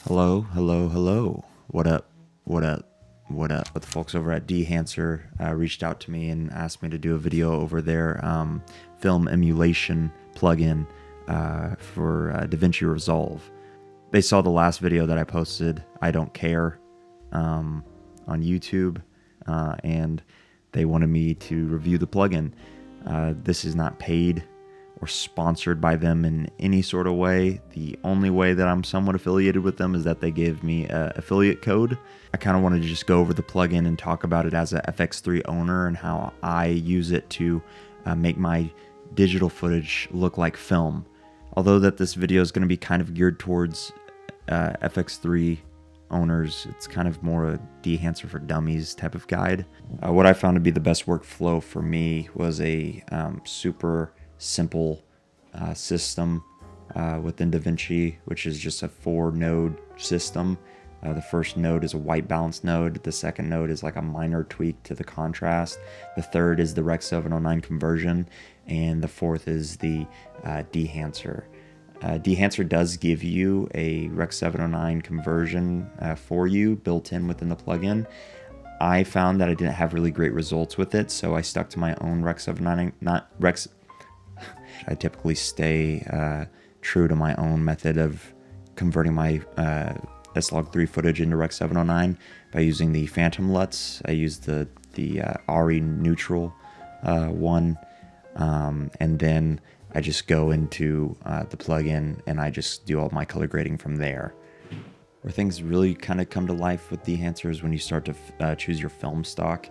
Hello, hello, hello. What up? What up? What up? But the folks over at Dehancer reached out to me and asked me to do a video over their film emulation plugin for DaVinci Resolve. They saw the last video that I posted, I Don't Care, on YouTube, and they wanted me to review the plugin. This is not paid or sponsored by them in any sort of way. The only way that I'm somewhat affiliated with them is that they gave me an affiliate code. I kind of wanted to just go over the plugin and talk about it as a Fx3 owner and how I use it to make my digital footage look like film. Although that this video is going to be kind of geared towards Fx3 owners, it's kind of more a Dehancer for Dummies type of guide. What I found to be the best workflow for me was a super simple system within DaVinci, which is just a 4-node system. The first node is a white balance node. The second node is like a minor tweak to the contrast. The third is the Rec. 709 conversion. And the fourth is the Dehancer. Dehancer does give you a Rec. 709 conversion for you built in within the plugin. I found that I didn't have really great results with it, so I stuck to my own Rec. 709, I typically stay true to my own method of converting my S-Log3 footage into Rec. 709 by using the Phantom LUTs. I use the RE neutral one, and then I just go into the plugin and I just do all my color grading from there. Where things really kind of come to life with Dehancer is when you start to choose your film stock.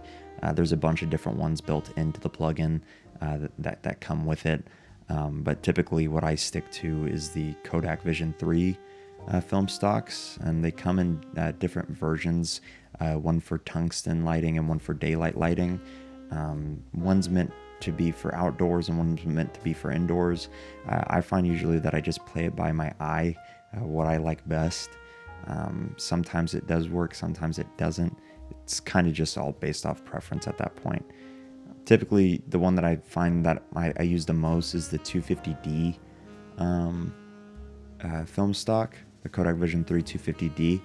There's a bunch of different ones built into the plugin that come with it. But typically what I stick to is the Kodak Vision 3 film stocks, and they come in different versions, one for tungsten lighting and one for daylight lighting. One's meant to be for outdoors and one's meant to be for indoors. I find usually that I just play it by my eye, what I like best. Sometimes it does work, sometimes it doesn't. It's kind of just all based off preference at that point. Typically, the one that I find that I use the most is the 250D film stock, the Kodak Vision 3 250D,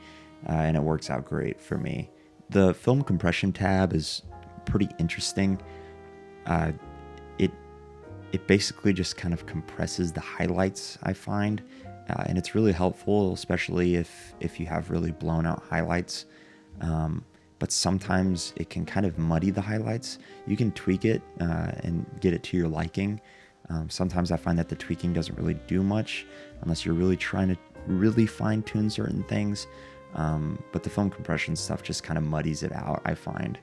and it works out great for me. The film compression tab is pretty interesting. It basically just kind of compresses the highlights, I find, and it's really helpful, especially if you have really blown out highlights. But sometimes it can kind of muddy the highlights. You can tweak it and get it to your liking. Sometimes I find that the tweaking doesn't really do much unless you're really trying to really fine tune certain things. But the film compression stuff just kind of muddies it out, I find.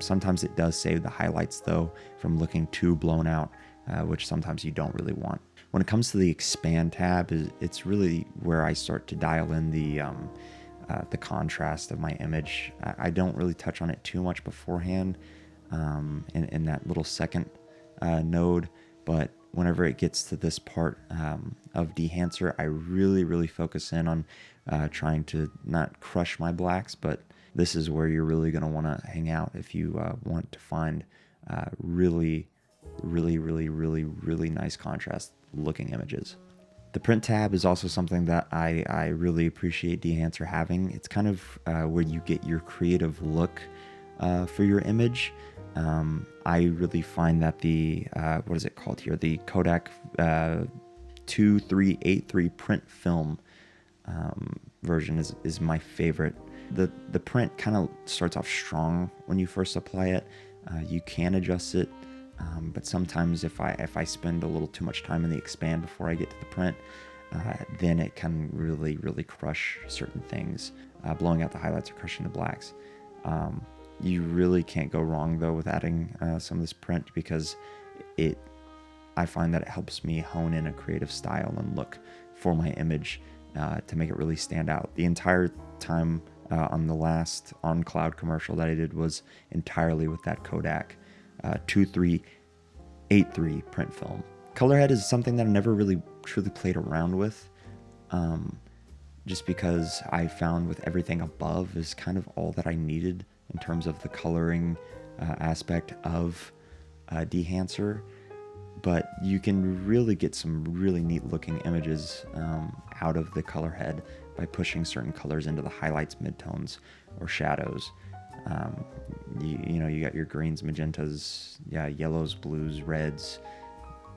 Sometimes it does save the highlights though from looking too blown out, which sometimes you don't really want. When it comes to the expand tab, it's really where I start to dial in the contrast of my image. I don't really touch on it too much beforehand in that little second node, but whenever it gets to this part of Dehancer, I really focus in on trying to not crush my blacks, but this is where you're really going to want to hang out if you want to find really nice contrast looking images. The print tab is also something that I really appreciate Dehancer having. It's kind of where you get your creative look for your image. I really find that the, what is it called here? The Kodak 2383 print film version is my favorite. The print kind of starts off strong when you first apply it. You can adjust it. But sometimes if I spend a little too much time in the expand before I get to the print, then it can really crush certain things, blowing out the highlights or crushing the blacks. You really can't go wrong though with adding some of this print, because I find that it helps me hone in a creative style and look for my image to make it really stand out. The entire time on the last on-cloud commercial that I did was entirely with that Kodak 2383 print film. Colorhead is something that I never really truly played around with, just because I found with everything above is kind of all that I needed in terms of the coloring aspect of Dehancer. But you can really get some really neat looking images out of the color head by pushing certain colors into the highlights, midtones, or shadows. You got your greens, magentas, yellows, blues, reds,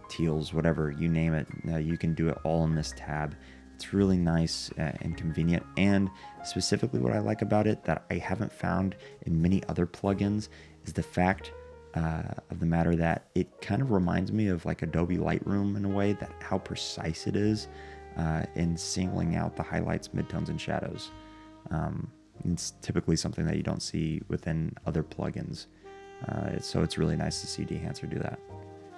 teals, whatever, you name it. You can do it all in this tab. It's really nice and convenient, and specifically what I like about it that I haven't found in many other plugins is the fact of the matter that it kind of reminds me of like Adobe Lightroom in a way, that how precise it is in singling out the highlights, midtones, and shadows. It's typically something that you don't see within other plugins, so it's really nice to see Dehancer do that.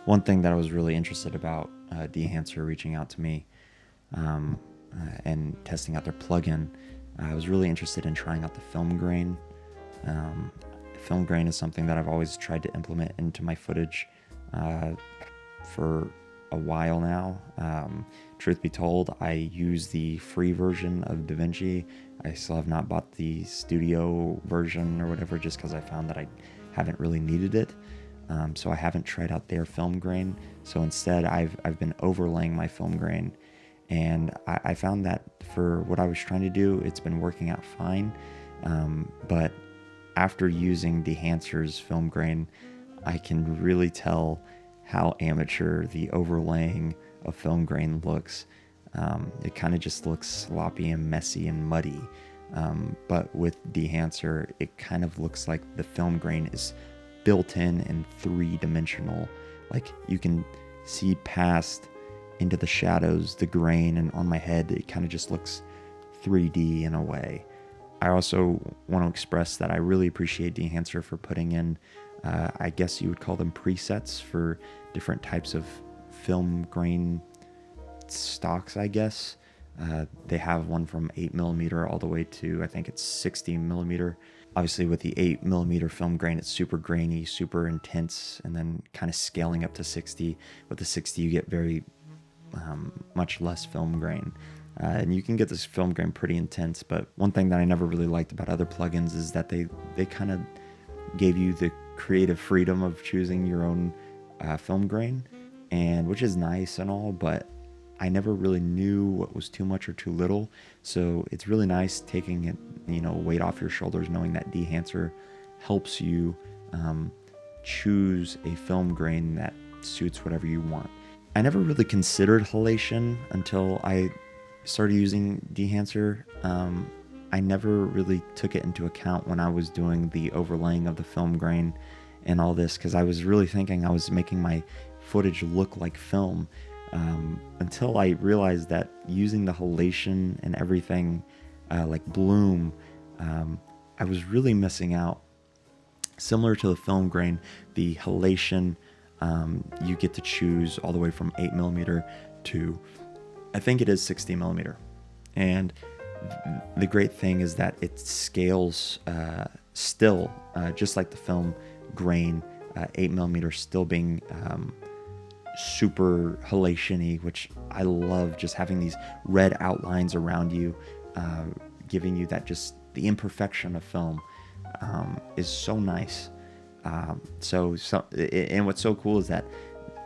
One thing that I was really interested about Dehancer reaching out to me and testing out their plugin, I was really interested in trying out the film grain. Film grain is something that I've always tried to implement into my footage for a while now. Truth be told, I use the free version of DaVinci. I still have not bought the studio version or whatever, just because I found that I haven't really needed it. So I haven't tried out their film grain. So instead, I've been overlaying my film grain, and I found that for what I was trying to do, it's been working out fine. But after using Dehancer's film grain, I can really tell how amateur the overlaying of film grain looks. It kind of just looks sloppy and messy and muddy. But with Dehancer, it kind of looks like the film grain is built in three-dimensional. Like you can see past into the shadows, the grain, and on my head, it kind of just looks 3D in a way. I also want to express that I really appreciate Dehancer for putting in, I guess you would call them presets for different types of film grain stocks, I guess. They have one from 8mm all the way to, I think it's 60mm. Obviously with the 8mm film grain, it's super grainy, super intense, and then kind of scaling up to 60. With the 60, you get very much less film grain. And you can get this film grain pretty intense, but one thing that I never really liked about other plugins is that they kind of gave you the creative freedom of choosing your own film grain, and which is nice and all, but I never really knew what was too much or too little. So it's really nice taking it, weight off your shoulders, knowing that Dehancer helps you choose a film grain that suits whatever you want. I never really considered halation until I started using Dehancer. I never really took it into account when I was doing the overlaying of the film grain and all this, because I was really thinking I was making my footage look like film. Until I realized that using the halation and everything like bloom, I was really missing out. Similar to the film grain, the halation, you get to choose all the way from 8mm to, I think it is 60mm. And the great thing is that it scales still, just like the film grain, 8mm still being super halation-y, which I love, just having these red outlines around you, giving you that, just the imperfection of film is so nice. And what's so cool is that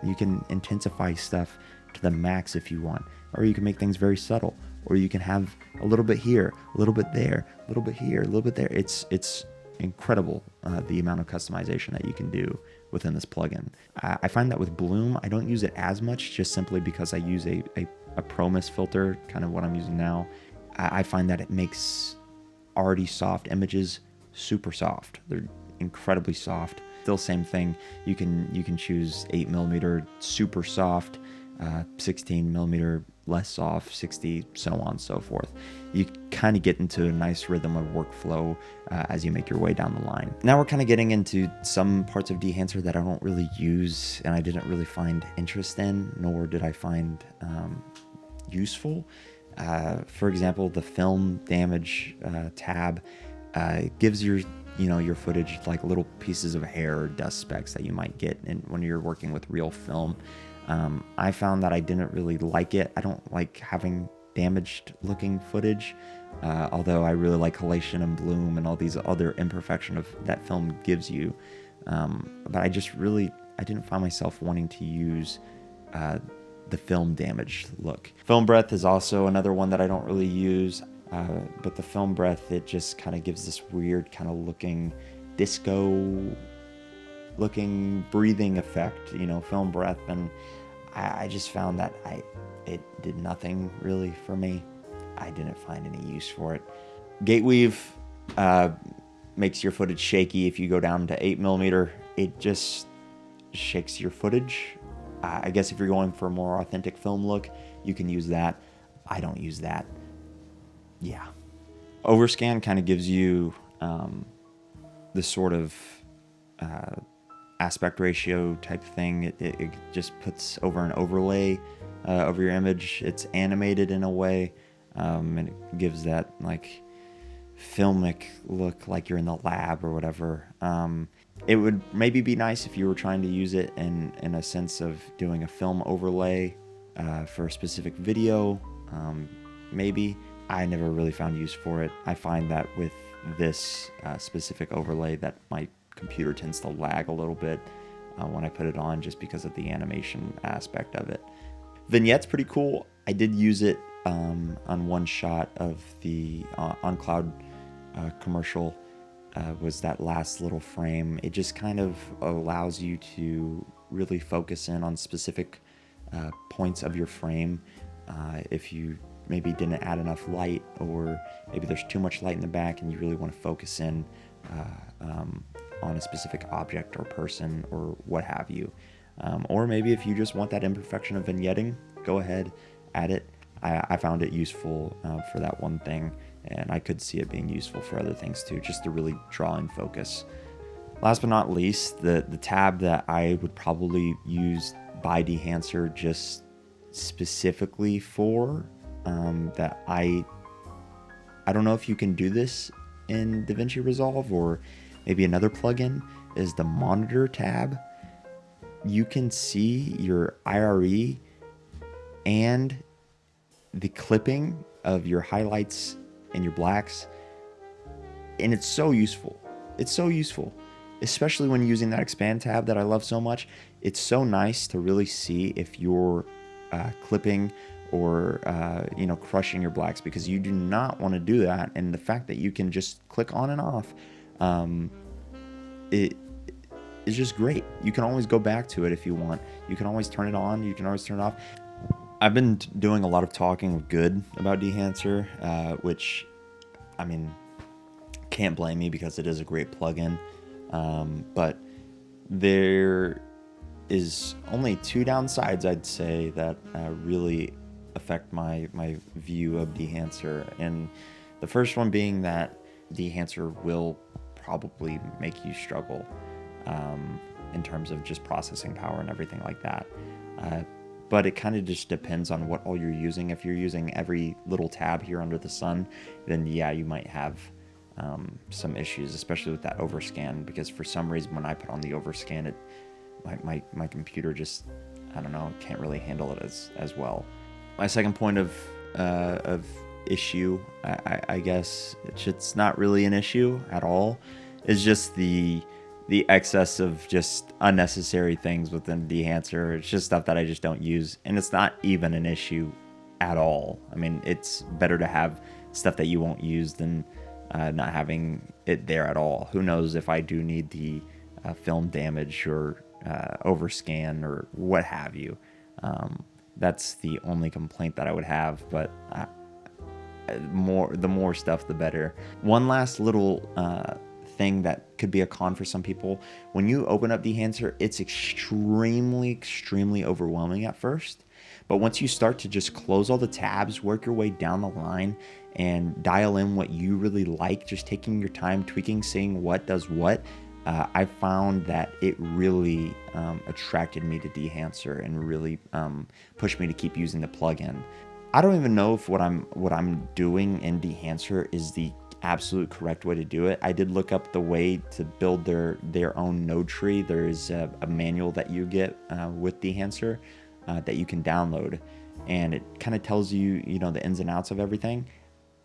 you can intensify stuff to the max if you want, or you can make things very subtle, or you can have a little bit here, a little bit there, a little bit here, a little bit there. It's incredible the amount of customization that you can do within this plugin. I find that with Bloom, I don't use it as much, just simply because I use a ProMIS filter, kind of what I'm using now. I find that it makes already soft images super soft. They're incredibly soft. Still same thing. You can choose 8mm super soft, 16mm less soft, 60, so on and so forth. You kind of get into a nice rhythm of workflow as you make your way down the line. Now we're kind of getting into some parts of Dehancer that I don't really use and I didn't really find interest in, nor did I find useful. For example, the film damage tab gives your footage like little pieces of hair or dust specks that you might get when you're working with real film. I found that I didn't really like it. I don't like having damaged looking footage, although I really like halation and bloom and all these other imperfection of that film gives you. But I didn't find myself wanting to use the film damage look. Film breath is also another one that I don't really use, but the film breath, it just kind of gives this weird kind of looking disco looking breathing effect, you know, film breath, and I just found that it did nothing really for me. I didn't find any use for it. Gate weave makes your footage shaky if you go down to 8mm. It just shakes your footage. I guess if you're going for a more authentic film look, you can use that. I don't use that. Yeah. Overscan kind of gives you this sort of aspect ratio type thing. It just puts over an overlay over your image. It's animated in a way, and it gives that like filmic look, like you're in the lab or whatever. It would maybe be nice if you were trying to use it in a sense of doing a film overlay for a specific video. Maybe. I never really found use for it. I find that with this specific overlay that my computer tends to lag a little bit when I put it on, just because of the animation aspect of it. Vignette's pretty cool. I did use it on one shot of the OnCloud commercial. Was that last little frame. It just kind of allows you to really focus in on specific points of your frame. If you maybe didn't add enough light, or maybe there's too much light in the back and you really want to focus in on a specific object or person or what have you. Or maybe if you just want that imperfection of vignetting, go ahead, add it. I found it useful for that one thing, and I could see it being useful for other things too, just to really draw in focus. Last but not least, the tab that I would probably use by Dehancer just specifically for that I don't know if you can do this in DaVinci Resolve or maybe another plugin, is the monitor tab. You can see your IRE and the clipping of your highlights and your blacks, and it's so useful. It's so useful, especially when using that expand tab that I love so much. It's so nice to really see if you're clipping or crushing your blacks, because you do not want to do that. And the fact that you can just click on and off, it is just great. You can always go back to it if you want. You can always turn it on. You can always turn it off. I've been doing a lot of talking good about Dehancer, which, I mean, can't blame me because it is a great plugin. But there is only two downsides, I'd say, that really affect my view of Dehancer. And the first one being that Dehancer will probably make you struggle in terms of just processing power and everything like that. But it kind of just depends on what all you're using. If you're using every little tab here under the sun, then yeah, you might have some issues, especially with that overscan, because for some reason when I put on the overscan, it my computer just, I don't know, can't really handle it as well. My second point of issue, I guess it's not really an issue at all, is just the excess of just unnecessary things within Dehancer. It's just stuff that I just don't use, and it's not even an issue at all. I mean, it's better to have stuff that you won't use than not having it there at all. Who knows if I do need the film damage or overscan or what have you. That's the only complaint that I would have, but the more stuff, the better. One last little thing that could be a con for some people: when you open up Dehancer, it's extremely overwhelming at first, but once you start to just close all the tabs, work your way down the line, and dial in what you really like, just taking your time, tweaking, seeing what does what, I found that it really attracted me to Dehancer and really pushed me to keep using the plugin. I don't even know if what I'm doing in Dehancer is the absolute correct way to do it. I did look up the way to build their own node tree. There's a manual that you get with Dehancer that you can download, and it kind of tells you, the ins and outs of everything.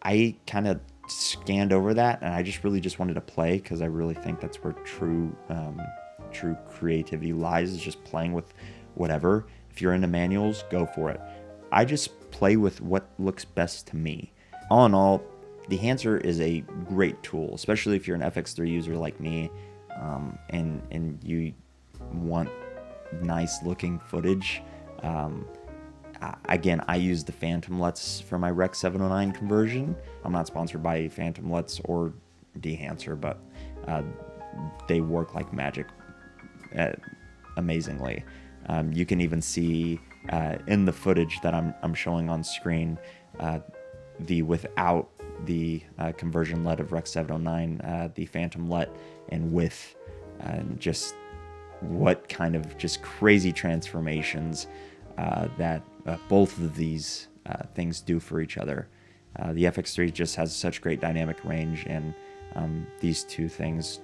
I kind of scanned over that, and I just wanted to play, because I really think that's where true creativity lies, is just playing with whatever. If you're into manuals, go for it. I just play with what looks best to me. All in all, Dehancer is a great tool, especially if you're an Fx3 user like me, and you want nice looking footage. Again, I use the Phantom LUTs for my Rec 709 conversion. I'm not sponsored by Phantom LUTs or Dehancer, but they work like magic amazingly. You can even see in the footage that I'm showing on screen, the without the conversion LUT of Rec 709, the Phantom LUT, and with just what kind of just crazy transformations that both of these things do for each other. The Fx3 just has such great dynamic range, and these two things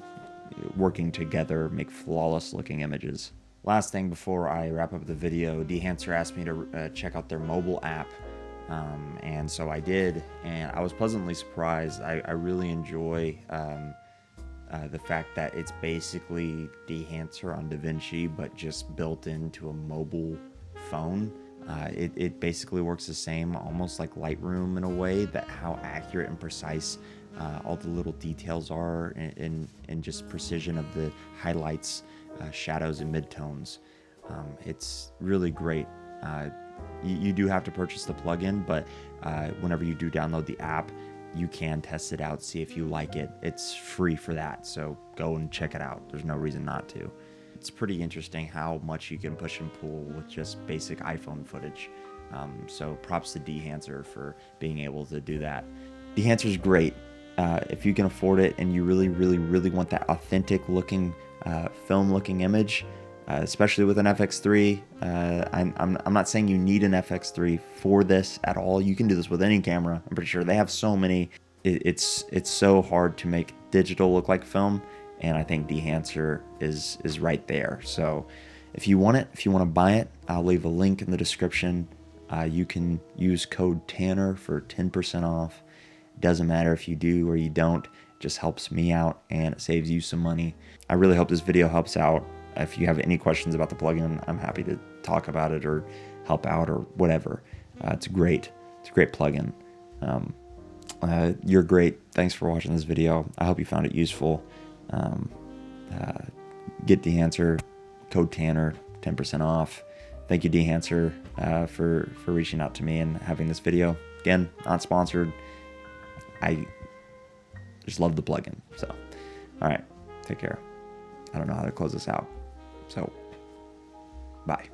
working together make flawless looking images. Last thing before I wrap up the video, Dehancer asked me to check out their mobile app, and so I did, and I was pleasantly surprised. I really enjoy the fact that it's basically Dehancer on DaVinci, but just built into a mobile phone. It basically works the same, almost like Lightroom in a way, that how accurate and precise all the little details are, and just precision of the highlights, shadows, and midtones. It's really great. You do have to purchase the plugin, but whenever you do download the app, you can test it out, see if you like it. It's free for that, so go and check it out. There's no reason not to. It's pretty interesting how much you can push and pull with just basic iPhone footage. So props to Dehancer for being able to do that. Dehancer is great. If you can afford it and you really want that authentic looking film looking image, especially with an Fx3. I'm not saying you need an Fx3 for this at all. You can do this with any camera. I'm pretty sure they have so many. It's so hard to make digital look like film, and I think Dehancer is right there. So if you want it, if you want to buy it, I'll leave a link in the description. You can use code Tanner for 10% off. Doesn't matter if you do or you don't. It just helps me out and it saves you some money. I really hope this video helps out. If you have any questions about the plugin, I'm happy to talk about it or help out or whatever. It's great. It's a great plugin. You're great. Thanks for watching this video. I hope you found it useful. Get Dehancer, code Tanner, 10% off. Thank you, Dehancer, for reaching out to me and having this video. Again, not sponsored. I just love the plugin. So, all right, take care. I don't know how to close this out. So, bye.